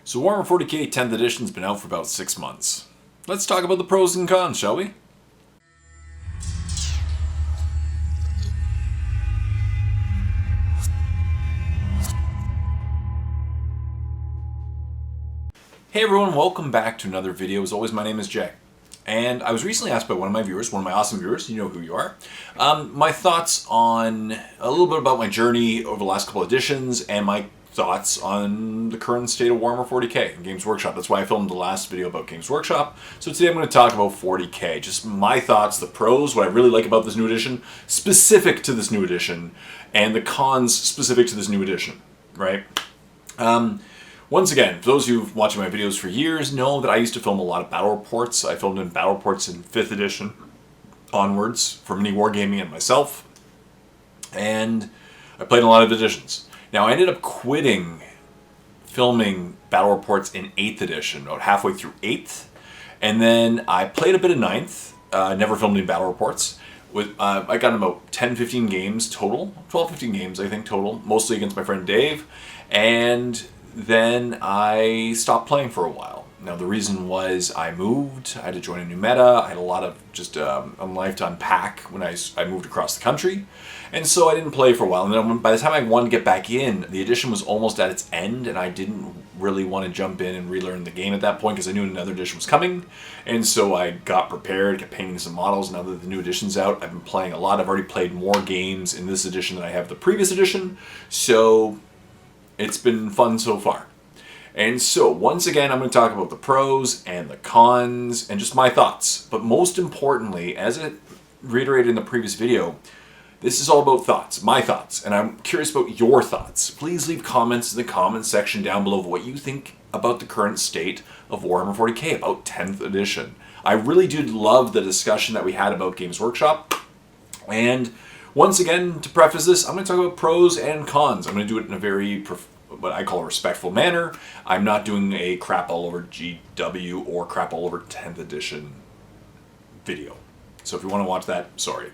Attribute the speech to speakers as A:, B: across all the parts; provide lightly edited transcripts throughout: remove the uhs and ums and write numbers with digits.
A: So Warhammer 40K 10th edition's been out for about 6 months. Let's talk about the pros and cons, shall we? Hey everyone, welcome back to another video. As always, my name is Jay. And I was recently asked by one of my viewers, one of my awesome viewers, you know who you are, my thoughts on a little bit about my journey over the last couple editions and my thoughts on the current state of Warhammer 40K and Games Workshop. That's why I filmed the last video about Games Workshop. So today I'm going to talk about 40K, just my thoughts, the pros, what I really like about this new edition, specific to this new edition, and the cons specific to this new edition, right? Once again, for those who've watched my videos for years know that I used to film a lot of battle reports. I filmed in battle reports in 5th edition onwards for Miniwargaming and myself. And I played in a lot of editions. Now, I ended up quitting filming battle reports in 8th edition, about halfway through 8th. And then I played a bit of 9th, never filmed any battle reports. I got about 10-15 games total, 12-15 games I think total, mostly against my friend Dave. And then I stopped playing for a while. Now the reason was I moved, I had to join a new meta, I had a lot of just life to unpack when I moved across the country, and so I didn't play for a while. And then by the time I wanted to get back in, the edition was almost at its end, and I didn't really want to jump in and relearn the game at that point because I knew another edition was coming, and so I got prepared, kept painting some models. Now that the new edition's out, I've been playing a lot. I've already played more games in this edition than I have the previous edition, so it's been fun so far. And so, once again, I'm going to talk about the pros and the cons and just my thoughts. But most importantly, as I reiterated in the previous video, this is all about thoughts, my thoughts, and I'm curious about your thoughts. Please leave comments in the comments section down below of what you think about the current state of Warhammer 40K, about 10th edition. I really did love the discussion that we had about Games Workshop. And once again, to preface this, I'm going to talk about pros and cons. I'm going to do it in a very what I call a respectful manner. I'm not doing a crap all over GW or crap all over 10th edition video. So if you want to watch that, sorry.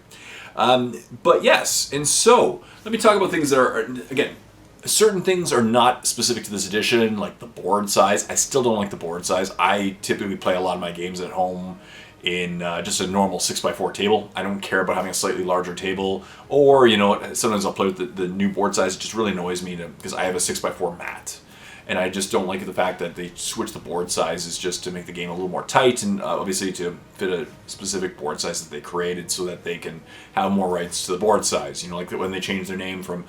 A: But yes, and so let me talk about things that are, again, certain things are not specific to this edition, like the board size. I still don't like the board size. I typically play a lot of my games at home in just a normal 6x4 table. I don't care about having a slightly larger table, or you know, sometimes I'll play with the new board size. It just really annoys me because I have a 6x4 mat, and I just don't like the fact that they switch the board sizes just to make the game a little more tight, and obviously to fit a specific board size that they created so that they can have more rights to the board size. You know, like when they changed their name from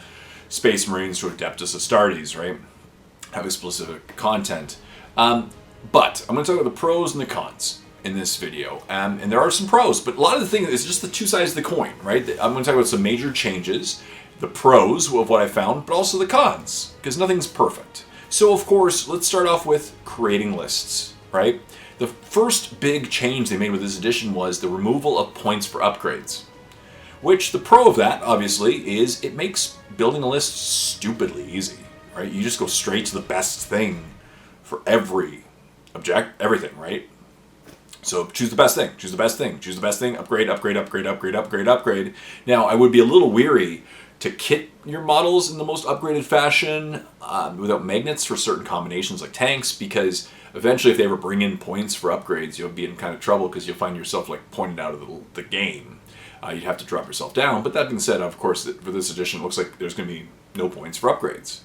A: Space Marines to Adeptus Astartes, right? Have a specific content. But I'm going to talk about the pros and the cons in this video, and there are some pros, but a lot of the things is just the two sides of the coin, right? I'm going to talk about some major changes, the pros of what I found, but also the cons, because nothing's perfect. So of course, let's start off with creating lists, right? The first big change they made with this edition was the removal of points for upgrades, which the pro of that, obviously, is it makes building a list stupidly easy, right? You just go straight to the best thing for everything, right? So choose the best thing, choose the best thing, choose the best thing, upgrade, upgrade, upgrade, upgrade, upgrade, upgrade. Now, I would be a little weary to kit your models in the most upgraded fashion without magnets for certain combinations like tanks, because eventually if they ever bring in points for upgrades, you'll be in kind of trouble because you'll find yourself like pointed out of the game. You'd have to drop yourself down. But that being said, of course, for this edition, it looks like there's going to be no points for upgrades.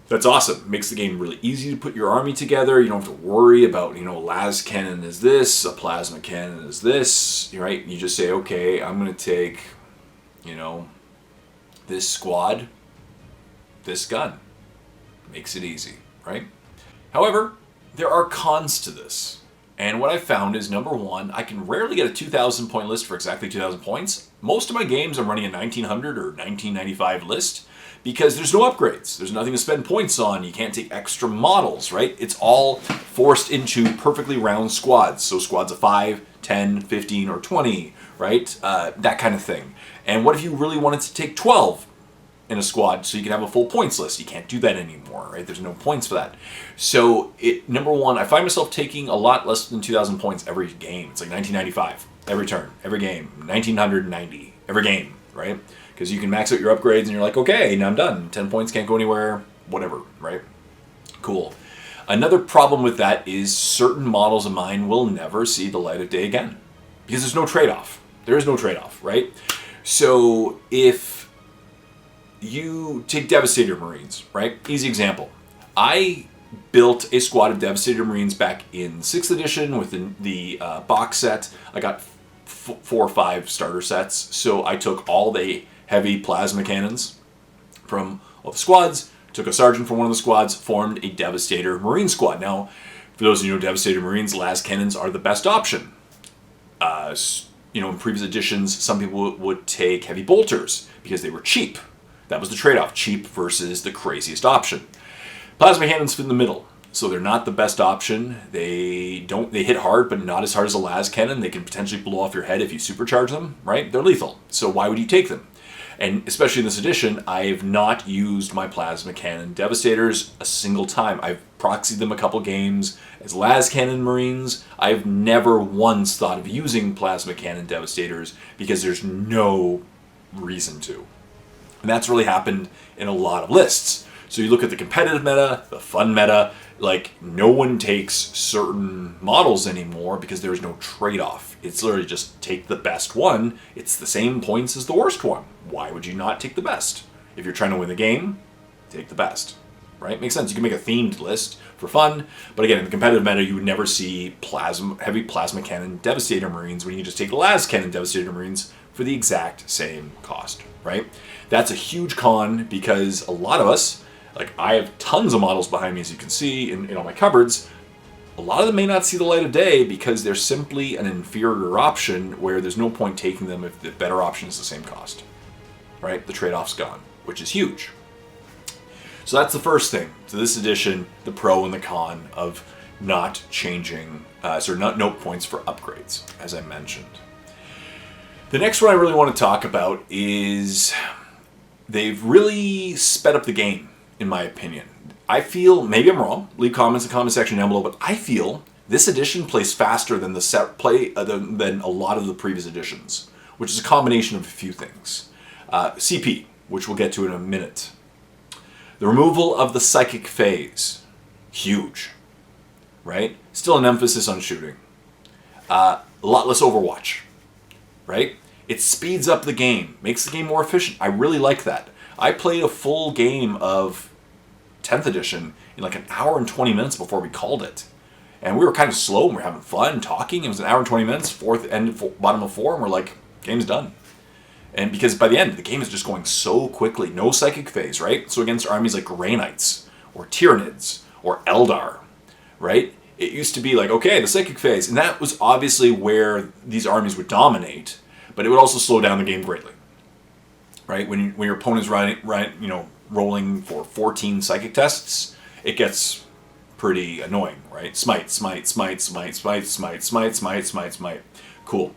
A: That's awesome. It makes the game really easy to put your army together. You don't have to worry about, you know, a las cannon is this, a plasma cannon is this, right? You just say, okay, I'm going to take, you know, this squad, this gun. Makes it easy, right? However, there are cons to this. And what I found is, number one, I can rarely get a 2,000 point list for exactly 2,000 points. Most of my games I'm running a 1,900 or 1,995 list, because there's no upgrades. There's nothing to spend points on. You can't take extra models, right? It's all forced into perfectly round squads. So squads of 5, 10, 15, or 20, right? That kind of thing. And what if you really wanted to take 12 in a squad so you can have a full points list? You can't do that anymore, right? There's no points for that. So, number one, I find myself taking a lot less than 2,000 points every game. It's like 1995 every turn, every game. 1,990 every game, right? Because you can max out your upgrades and you're like, okay, now I'm done. 10 points, can't go anywhere, whatever, right? Cool. Another problem with that is certain models of mine will never see the light of day again because there's no trade-off. There is no trade-off, right? So if you take Devastator Marines, right? Easy example. I built a squad of Devastator Marines back in 6th edition with the box set. I got 4 or 5 starter sets. So I took all the heavy plasma cannons from all the squads, took a sergeant from one of the squads, formed a Devastator Marine squad. Now, for those of you who know Devastator Marines, las cannons are the best option. In previous editions, some people would take heavy bolters because they were cheap. That was the trade-off, cheap versus the craziest option. Plasma cannons fit in the middle, so they're not the best option. They hit hard, but not as hard as a las cannon. They can potentially blow off your head if you supercharge them, right? They're lethal, so why would you take them? And especially in this edition, I've not used my plasma cannon Devastators a single time. I've proxied them a couple games as las cannon Marines. I've never once thought of using plasma cannon Devastators because there's no reason to. And that's really happened in a lot of lists. So you look at the competitive meta, the fun meta, like no one takes certain models anymore because there's no trade-off. It's literally just take the best one. It's the same points as the worst one. Why would you not take the best? If you're trying to win the game, take the best. Right? Makes sense. You can make a themed list for fun, but again, in the competitive meta, you would never see heavy plasma cannon Devastator Marines when you can just take the las cannon Devastator Marines for the exact same cost, right? That's a huge con because a lot of us, like I have tons of models behind me, as you can see in all my cupboards. A lot of them may not see the light of day because they're simply an inferior option where there's no point taking them if the better option is the same cost, right? The trade-off's gone, which is huge. So that's the first thing. So this edition, the pro and the con of not changing, no points for upgrades, as I mentioned. The next one I really want to talk about is they've really sped up the game, in my opinion. I feel, maybe I'm wrong, leave comments in the comment section down below, but I feel this edition plays faster than than a lot of the previous editions, which is a combination of a few things. CP, which we'll get to in a minute. The removal of the psychic phase, huge, right? Still an emphasis on shooting. A lot less Overwatch, right? It speeds up the game, makes the game more efficient. I really like that. I played a full game of 10th edition in like an hour and 20 minutes before we called it. And we were kind of slow and we were having fun talking. It was an hour and 20 minutes, bottom of 4, and we're like, game's done. And because by the end, the game is just going so quickly. No psychic phase, right? So against armies like Grey Knights, or Tyranids, or Eldar, right? It used to be like, okay, the psychic phase. And that was obviously where these armies would dominate, but it would also slow down the game greatly, right? When your opponent's rolling for 14 psychic tests, it gets pretty annoying, right? Smite, smite, smite, smite, smite, smite, smite, smite, smite, smite. Cool.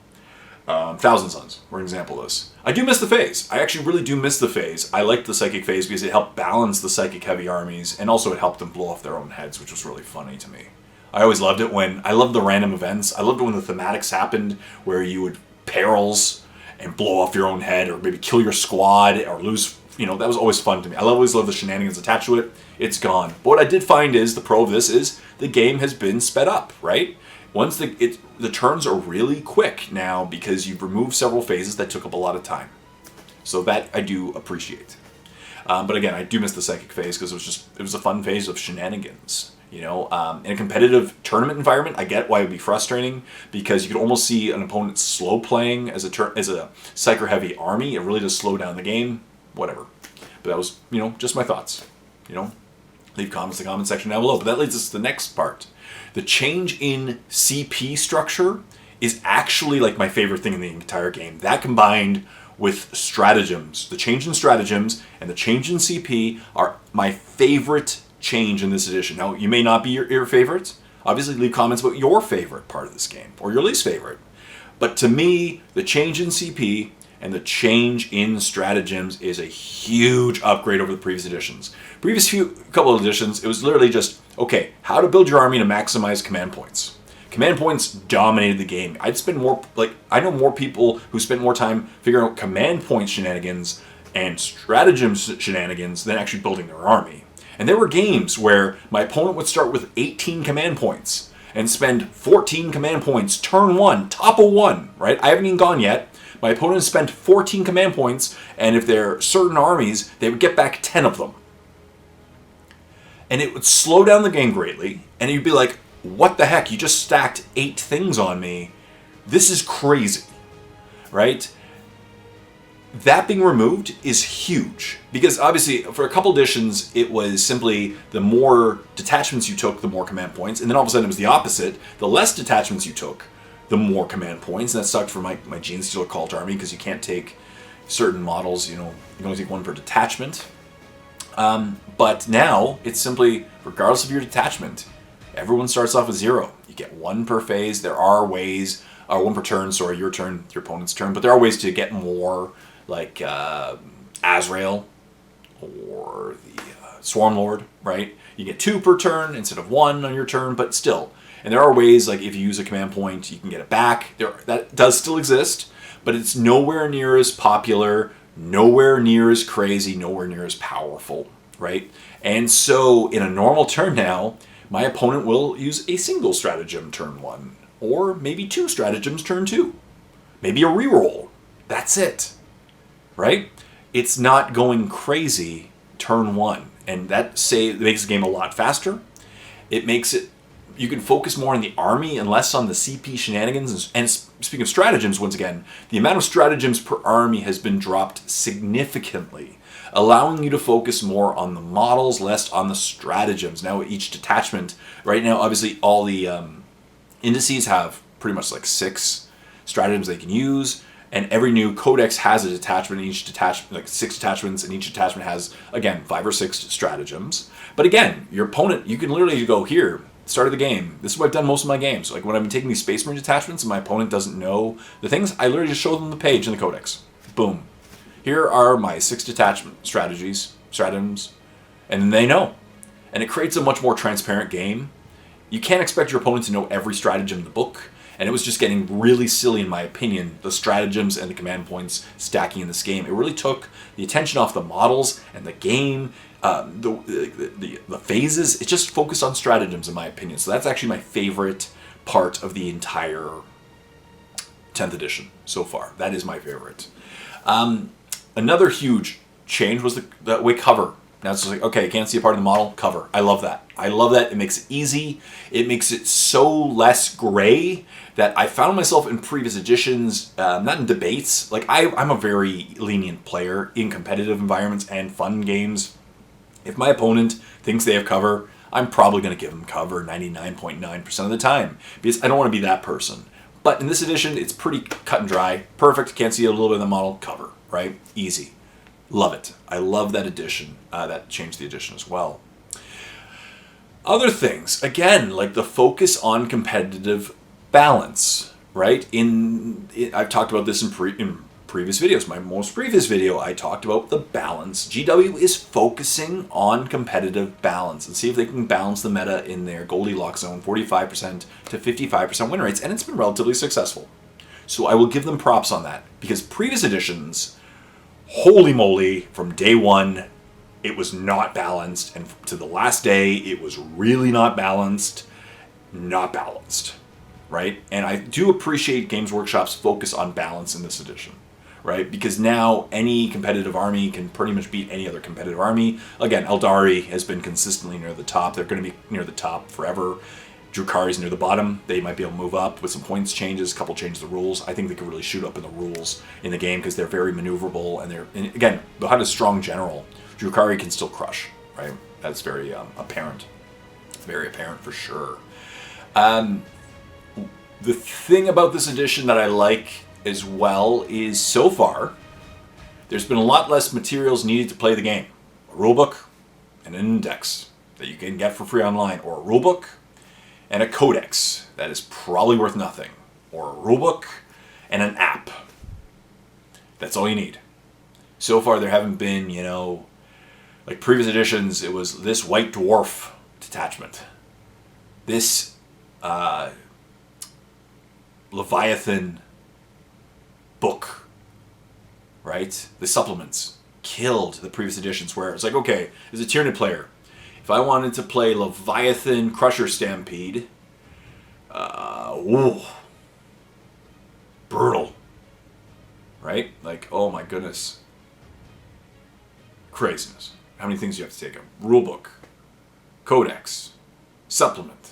A: Thousand Suns were an example of this. I do miss the phase. I actually really do miss the phase. I liked the psychic phase because it helped balance the psychic heavy armies, and also it helped them blow off their own heads, which was really funny to me. I always loved it I loved the random events. I loved it when the thematics happened, where you would perils and blow off your own head, or maybe kill your squad, or lose, that was always fun to me. I always loved the shenanigans attached to it. It's gone. But what I did find is, the pro of this is, the game has been sped up, right? Once the turns are really quick now because you've removed several phases that took up a lot of time. So that I do appreciate. But again, I do miss the psychic phase because it was a fun phase of shenanigans. In a competitive tournament environment, I get why it would be frustrating because you could almost see an opponent slow playing as a psyker heavy army. It really does slow down the game. Whatever. But that was, just my thoughts. Leave comments in the comment section down below. But that leads us to the next part. The change in CP structure is actually like my favorite thing in the entire game. That combined with stratagems. The change in stratagems and the change in CP are my favorite change in this edition. Now, you may not be your favorites. Obviously, leave comments about your favorite part of this game or your least favorite. But to me, the change in CP and the change in stratagems is a huge upgrade over the previous editions. Couple of editions, it was literally just, okay, how to build your army to maximize command points. Command points dominated the game. I know more people who spent more time figuring out command point shenanigans and stratagems shenanigans than actually building their army. And there were games where my opponent would start with 18 command points and spend 14 command points turn 1, top of 1, right? I haven't even gone yet. My opponent spent 14 command points, and if they're certain armies, they would get back 10 of them. And it would slow down the game greatly, and you'd be like, what the heck? You just stacked 8 things on me. This is crazy, right? That being removed is huge, because obviously for a couple editions it was simply the more detachments you took, the more command points, and then all of a sudden it was the opposite. The less detachments you took, the more command points, and that sucked for my Genestealer Cult army, because you can't take certain models, you know, you can only take 1 per detachment. But now it's simply, regardless of your detachment, everyone starts off with 0. You get 1 per phase. There are ways, 1 per turn, sorry, your turn, your opponent's turn, but there are ways to get more, like Azrael or the Swarmlord, right? You get 2 per turn instead of 1 on your turn, but still. And there are ways, like if you use a command point, you can get it back. That does still exist, but it's nowhere near as popular, nowhere near as crazy, nowhere near as powerful, right? And so in a normal turn now, my opponent will use a single stratagem turn 1, or maybe 2 stratagems turn 2. Maybe a reroll. That's it, right? It's not going crazy turn 1. And that makes the game a lot faster. It makes it, you can focus more on the army and less on the CP shenanigans. And speaking of stratagems, once again, the amount of stratagems per army has been dropped significantly, allowing you to focus more on the models, less on the stratagems. Now each detachment, right now obviously all the indices have pretty much like 6 stratagems they can use, and every new codex has a detachment, each detachment, like 6 detachments, and each detachment has, again, 5 or 6 stratagems. But again, your opponent, you can literally go here, start of the game. This is what I've done most of my games. Like when I've been taking these Space Marine detachments and my opponent doesn't know the things, I literally just show them the page in the codex. Boom. Here are my 6 detachment stratagems, and then they know. And it creates a much more transparent game. You can't expect your opponent to know every stratagem in the book, and it was just getting really silly, in my opinion, the stratagems and the command points stacking in this game. It really took the attention off the models and the game, the phases. It just focused on stratagems, in my opinion. So that's actually my favorite part of the entire 10th edition so far. That is my favorite. Another huge change was the way cover. Now it's just like, okay, can't see a part of the model, cover. I love that. I love that. It makes it easy. It makes it so less gray that I found myself in previous editions, not in debates. Like I'm a very lenient player in competitive environments and fun games. If my opponent thinks they have cover, I'm probably going to give them cover 99.9% of the time, because I don't want to be that person. But in this edition, it's pretty cut and dry. Perfect. Can't see a little bit of the model, cover, right? Easy. Love it. I love that addition. That changed the edition as well. Other things, again, like the focus on competitive balance, right? I've talked about this in previous videos. My most previous video, I talked about the balance. GW is focusing on competitive balance and see if they can balance the meta in their Goldilocks zone, 45% to 55% win rates, and it's been relatively successful. So I will give them props on that, because previous editions, holy moly, from day 1, it was not balanced, and to the last day, it was really not balanced, right? And I do appreciate Games Workshop's focus on balance in this edition, right? Because now any competitive army can pretty much beat any other competitive army. Again, Eldari has been consistently near the top. They're going to be near the top forever. Drukhari's near the bottom. They might be able to move up with some points changes, a couple changes to the rules. I think they could really shoot up in the rules in the game because they're very maneuverable, and again, behind a strong general, Drukhari can still crush, right? That's very apparent. Very apparent for sure. The thing about this edition that I like as well is, so far, there's been a lot less materials needed to play the game. A rulebook and an index that you can get for free online, or a rulebook and a codex that is probably worth nothing, or a rulebook and an app. That's all you need. So far, there haven't been, like previous editions, it was this White Dwarf detachment, this Leviathan book, right? The supplements killed the previous editions, where it's like, okay, as a Tyranid player, If I wanted to play Leviathan Crusher Stampede, ooh, brutal, right? Like, oh my goodness. Craziness. How many things do you have to take? A rulebook, codex, supplement,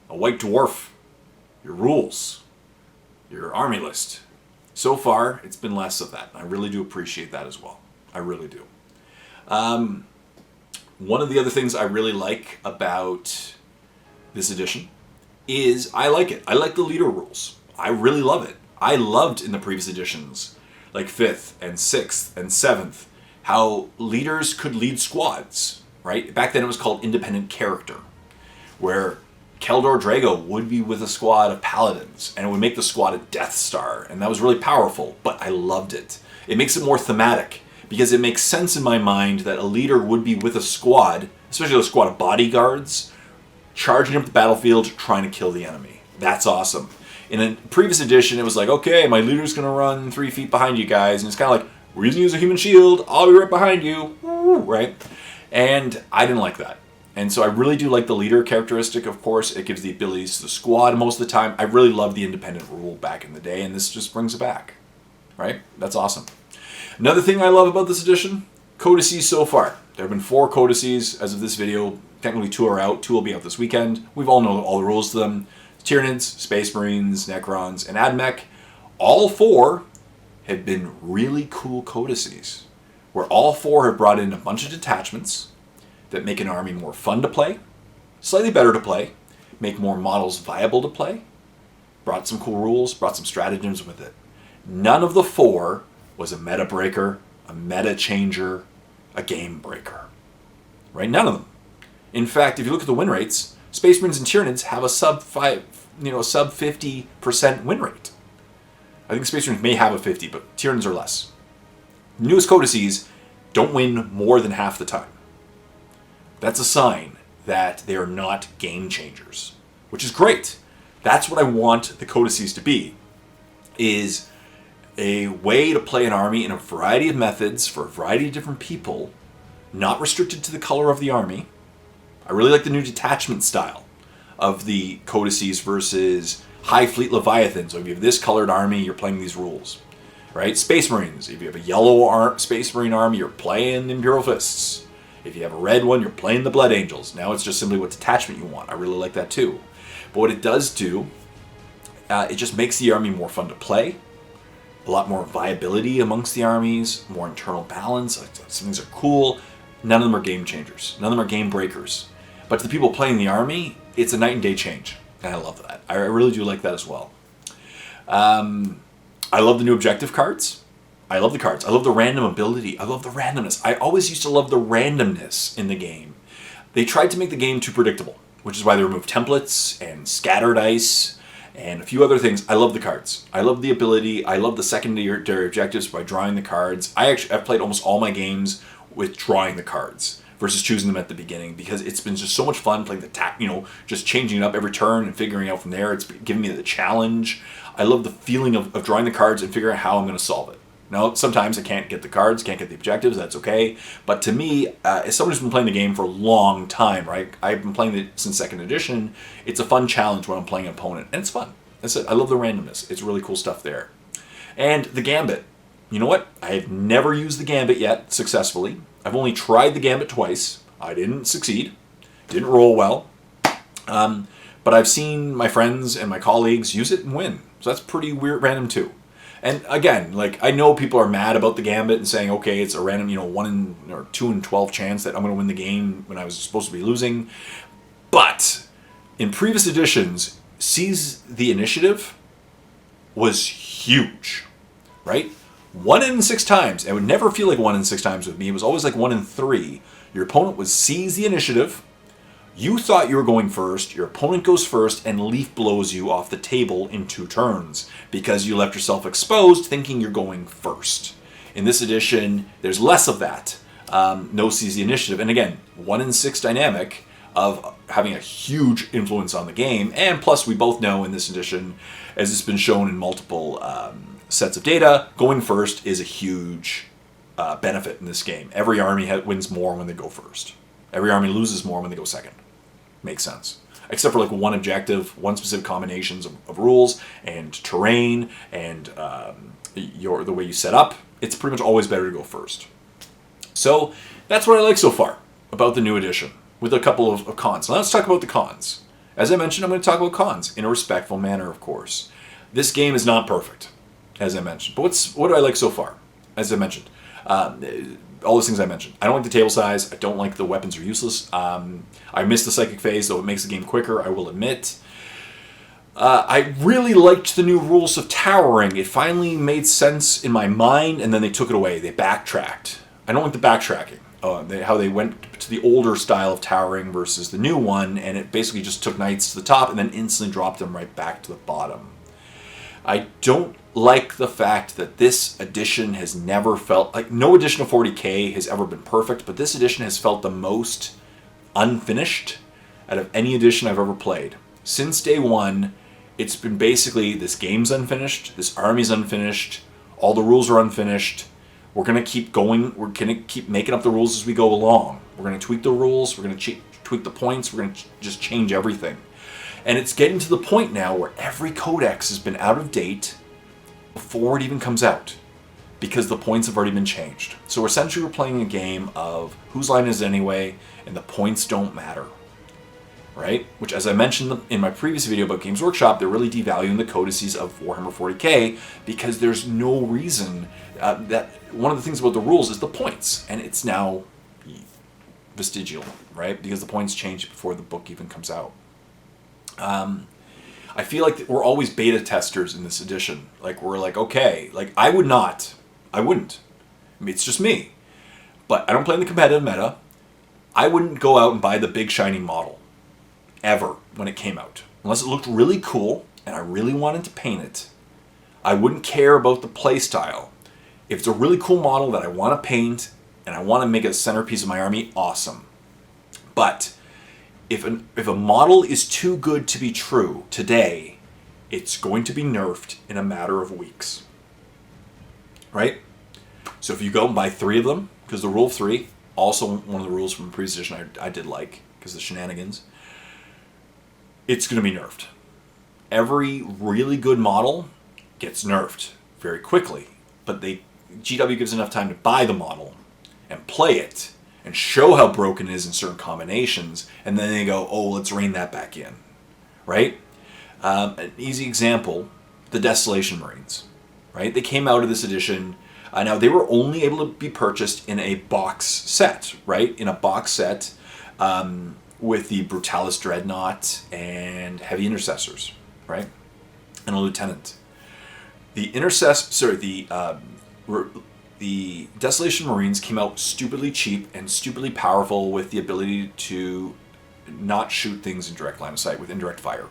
A: a white dwarf, your rules, your army list. So far, it's been less of that. I really do appreciate that as well. I really do. One of the other things I really like about this edition is I like it. I like the leader rules. I really love it. I loved in the previous editions, like 5th and 6th and 7th, how leaders could lead squads, right? Back then it was called independent character, where Keldor Drago would be with a squad of paladins, and it would make the squad a Death Star, and that was really powerful, but I loved it. It makes it more thematic, because it makes sense in my mind that a leader would be with a squad, especially a squad of bodyguards, charging up the battlefield, trying to kill the enemy. That's awesome. In a previous edition, it was like, okay, my leader's going to run 3 feet behind you guys, and it's kind of like, we're using you as a human shield, I'll be right behind you, right? And I didn't like that. And so I really do like the leader characteristic, of course. It gives the abilities to the squad most of the time. I really love the independent rule back in the day, and this just brings it back, right? That's awesome. Another thing I love about this edition, codices so far. There have been 4 codices as of this video. Technically 2 are out. 2 will be out this weekend. We've all known all the rules to them. Tyranids, Space Marines, Necrons, and AdMech. All 4 have been really cool codices, where all 4 have brought in a bunch of detachments that make an army more fun to play, slightly better to play, make more models viable to play, brought some cool rules, brought some stratagems with it. None of the 4 was a meta breaker, a meta changer, a game breaker. Right? None of them. In fact, if you look at the win rates, Space Marines and Tyranids have a sub 50% win rate. I think Space Marines may have a 50, but Tyranids are less. Newest codices don't win more than half the time. That's a sign that they are not game changers, which is great. That's what I want the codices to be, is a way to play an army in a variety of methods for a variety of different people, not restricted to the color of the army. I really like the new detachment style of the codices versus High Fleet Leviathan. So if you have this colored army, you're playing these rules, right? Space Marines, if you have a yellow Space Marine army, you're playing Imperial Fists. If you have a red one, you're playing the Blood Angels. Now it's just simply what detachment you want. I really like that too. But what it does do, it just makes the army more fun to play. A lot more viability amongst the armies, more internal balance. Some things are cool. None of them are game changers. None of them are game breakers. But to the people playing the army, it's a night and day change. And I love that. I really do like that as well. I love the new objective cards. I love the cards. I love the random ability. I love the randomness. I always used to love the randomness in the game. They tried to make the game too predictable, which is why they removed templates and scattered dice and a few other things. I love the cards. I love the ability. I love the secondary objectives by drawing the cards. I've played almost all my games with drawing the cards versus choosing them at the beginning, because it's been just so much fun playing just changing it up every turn and figuring out from there. It's giving me the challenge. I love the feeling of drawing the cards and figuring out how I'm going to solve it. Now, sometimes I can't get the cards, can't get the objectives, that's okay. But to me, as someone who's been playing the game for a long time, right? I've been playing it since 2nd edition. It's a fun challenge when I'm playing an opponent, and it's fun. That's it. I love the randomness. It's really cool stuff there. And the Gambit. You know what? I have never used the Gambit yet successfully. I've only tried the Gambit twice. I didn't succeed. Didn't roll well. But I've seen my friends and my colleagues use it and win. So that's pretty weird, random too. And again, like, I know people are mad about the Gambit and saying, okay, it's a random, 2 in 12 chance that I'm going to win the game when I was supposed to be losing. But in previous editions, Seize the Initiative was huge, right? 1 in 6 times. It would never feel like 1 in 6 times with me. It was always like 1 in 3. Your opponent would seize the initiative. You thought you were going first, your opponent goes first, and leaf blows you off the table in 2 turns because you left yourself exposed thinking you're going first. In this edition, there's less of that. No seize the initiative. And again, 1 in 6 dynamic of having a huge influence on the game. And plus, we both know in this edition, as it's been shown in multiple sets of data, going first is a huge benefit in this game. Every army wins more when they go first. Every army loses more when they go second. Makes sense. Except for like one objective, one specific combinations of rules and terrain and the way you set up. It's pretty much always better to go first. So that's what I like so far about the new edition, with a couple of cons. Now let's talk about the cons. As I mentioned, I'm going to talk about cons in a respectful manner, of course. This game is not perfect, as I mentioned. But what do I like so far? As I mentioned, all those things I mentioned. I don't like the table size. I don't like the weapons are useless. I miss the psychic phase, though it makes the game quicker, I will admit. I really liked the new rules of towering. It finally made sense in my mind, and then they took it away. They backtracked. I don't like the backtracking. How they went to the older style of towering versus the new one, and it basically just took knights to the top and then instantly dropped them right back to the bottom. I don't like the fact that this edition has never felt like, no edition of 40K has ever been perfect, but this edition has felt the most unfinished out of any edition I've ever played. Since day one, it's been basically, this game's unfinished, this army's unfinished, all the rules are unfinished. We're going to keep going, we're going to keep making up the rules as we go along. We're going to tweak the rules, we're going to tweak the points, we're going to just change everything. And it's getting to the point now where every codex has been out of date before it even comes out, because the points have already been changed. So essentially we're playing a game of whose line is it anyway, and the points don't matter. Right? Which, as I mentioned in my previous video about Games Workshop, they're really devaluing the codices of Warhammer 40K because there's no reason that one of the things about the rules is the points, and it's now vestigial, right? Because the points change before the book even comes out. I feel like we're always beta testers in this edition. Like, we're like, okay, like I wouldn't. I mean, it's just me. But I don't play in the competitive meta. I wouldn't go out and buy the big shiny model. Ever, when it came out. Unless it looked really cool, and I really wanted to paint it. I wouldn't care about the play style. If it's a really cool model that I want to paint, and I want to make it a centerpiece of my army, awesome. But if a model is too good to be true today, it's going to be nerfed in a matter of weeks. Right? So if you go and buy 3 of them, because the rule of 3, also one of the rules from the previous edition I did like, because of the shenanigans, it's going to be nerfed. Every really good model gets nerfed very quickly, but GW gives enough time to buy the model and play it and show how broken it is in certain combinations, and then they go, oh, let's rein that back in, right? An easy example, the Desolation Marines, right? They came out of this edition. Now, they were only able to be purchased in a box set, right? In a box set, with the Brutalis Dreadnought and Heavy Intercessors, right? And a Lieutenant. The Desolation Marines came out stupidly cheap and stupidly powerful with the ability to not shoot things in direct line of sight with indirect fire.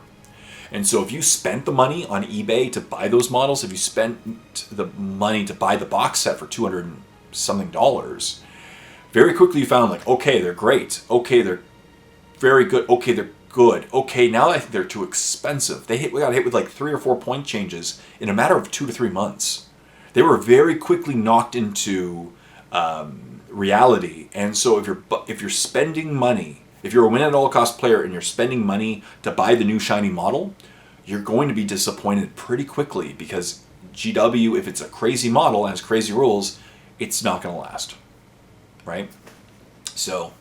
A: And so if you spent the money on eBay to buy those models, if you spent the money to buy the box set for $200 and something, very quickly you found like, okay, they're great. Okay, they're very good. Okay, they're good. Okay, now I think they're too expensive. We got hit with like 3 or 4 point changes in a matter of 2 to 3 months. They were very quickly knocked into reality. And so if you're spending money, if you're a win at all cost player and you're spending money to buy the new shiny model, you're going to be disappointed pretty quickly, because GW, if it's a crazy model and has crazy rules, it's not going to last, right? So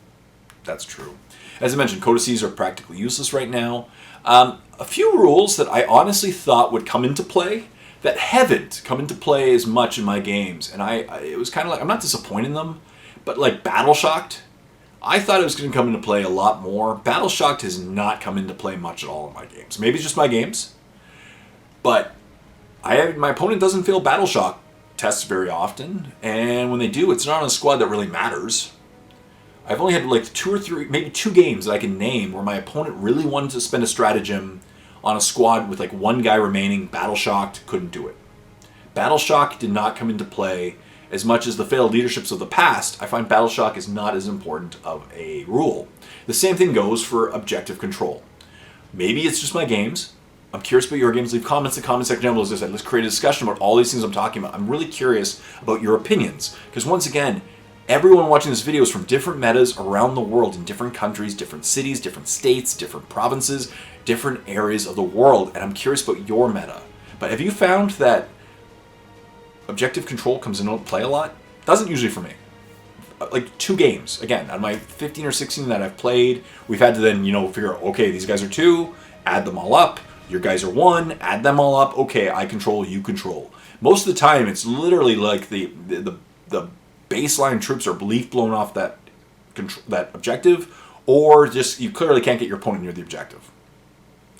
A: that's true. As I mentioned, codices are practically useless right now. A few rules that I honestly thought would come into play that haven't come into play as much in my games, and it was kind of like, I'm not disappointed in them, but like Battle Shocked, I thought it was going to come into play a lot more. Battle Shocked has not come into play much at all in my games. Maybe it's just my games, but my opponent doesn't fail Battle Shock tests very often, and when they do, it's not on a squad that really matters. I've only had like 2 or 3, maybe 2 games that I can name where my opponent really wanted to spend a stratagem on a squad with like 1 guy remaining. Battle Shocked couldn't do it. Battle Shock did not come into play as much as the failed leaderships of the past. I find Battle Shock is not as important of a rule. The same thing goes for objective control. Maybe it's just my games. I'm curious about your games. Leave comments in the comment section down below. As I said, let's create a discussion about all these things I'm talking about. I'm really curious about your opinions, because once again, Everyone watching this video is from different metas around the world, in different countries, different cities, different states, different provinces, different areas of the world, and I'm curious about your meta. But have you found that objective control comes into play a lot? Doesn't usually for me. Like 2 games, again, out of my 15 or 16 that I've played, we've had to then, figure out, okay, these guys are 2, add them all up. Your guys are 1, add them all up. Okay, I control, you control. Most of the time, it's literally like the baseline troops are leaf blown off that objective, or just you clearly can't get your opponent near the objective.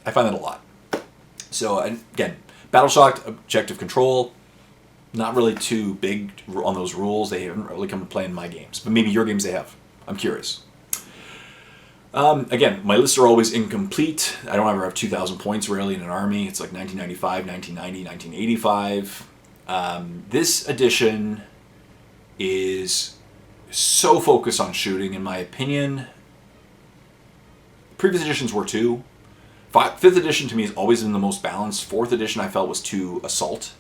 A: I find that a lot. So again, battle shocked, objective control, not really too big on those rules. They haven't really come to play in my games, but maybe your games they have. I'm curious. Again, my lists are always incomplete. I don't ever have 2,000 points rarely in an army. It's like 1995, 1990, 1985. This edition is so focused on shooting, in my opinion. Previous editions were too. 5th edition to me has always been the most balanced. 4th edition I felt was too assault.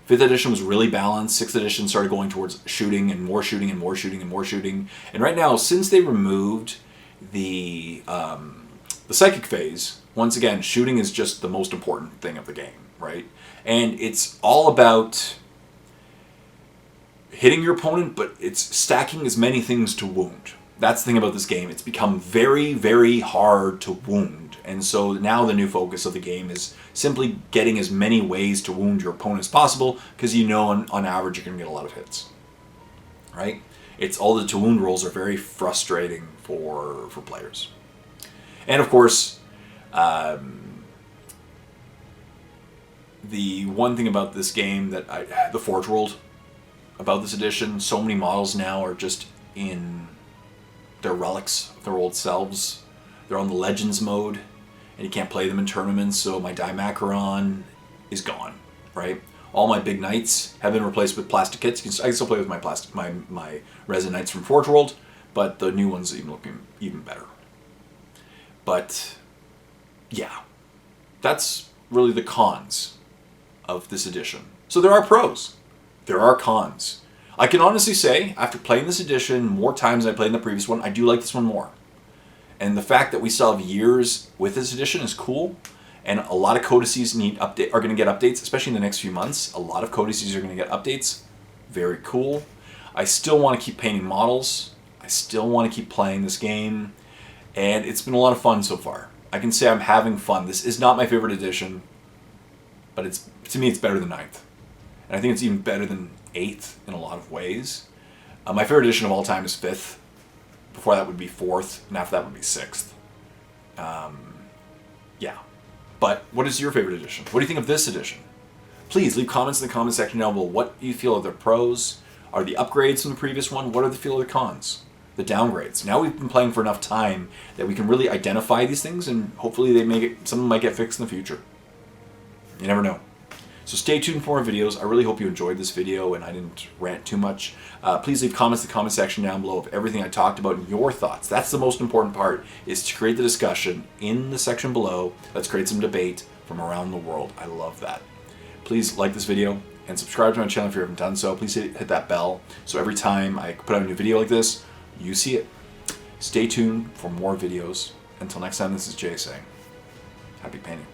A: 5th edition was really balanced. 6th edition started going towards shooting and more shooting and more shooting and more shooting. And right now, since they removed the psychic phase, once again, shooting is just the most important thing of the game, right? And it's all about hitting your opponent, but it's stacking as many things to wound. That's the thing about this game. It's become very, very hard to wound. And so now the new focus of the game is simply getting as many ways to wound your opponent as possible, because on average you're going to get a lot of hits, right? It's all the to wound rolls are very frustrating for players. And of course, the one thing about this game that the Forge World, about this edition, so many models now are just in their relics of their old selves. They're on the Legends mode, and you can't play them in tournaments, so my Dimacaron is gone, right? All my big knights have been replaced with plastic kits. I can still play with my resin knights from Forge World, but the new ones are looking even better. But yeah, that's really the cons of this edition. So there are pros, there are cons. I can honestly say, after playing this edition more times than I played in the previous one, I do like this one more. And the fact that we still have years with this edition is cool. And a lot of codices are going to get updates, especially in the next few months. A lot of codices are going to get updates. Very cool. I still want to keep painting models. I still want to keep playing this game. And it's been a lot of fun so far. I can say I'm having fun. This is not my favorite edition, but to me it's better than 9th. And I think it's even better than 8th in a lot of ways. My favorite edition of all time is 5th. Before that would be 4th, and after that would be 6th. Yeah. But what is your favorite edition? What do you think of this edition? Please leave comments in the comment section down below. What do you feel are the pros? Are the upgrades from the previous one? What are the feel of the cons? The downgrades. Now we've been playing for enough time that we can really identify these things, and hopefully some of them might get fixed in the future. You never know. So stay tuned for more videos. I really hope you enjoyed this video and I didn't rant too much. Please leave comments in the comment section down below of everything I talked about and your thoughts. That's the most important part, is to create the discussion in the section below. Let's create some debate from around the world. I love that. Please like this video and subscribe to my channel if you haven't done so. Please hit that bell so every time I put out a new video like this, you see it. Stay tuned for more videos. Until next time, this is Jay saying, happy painting.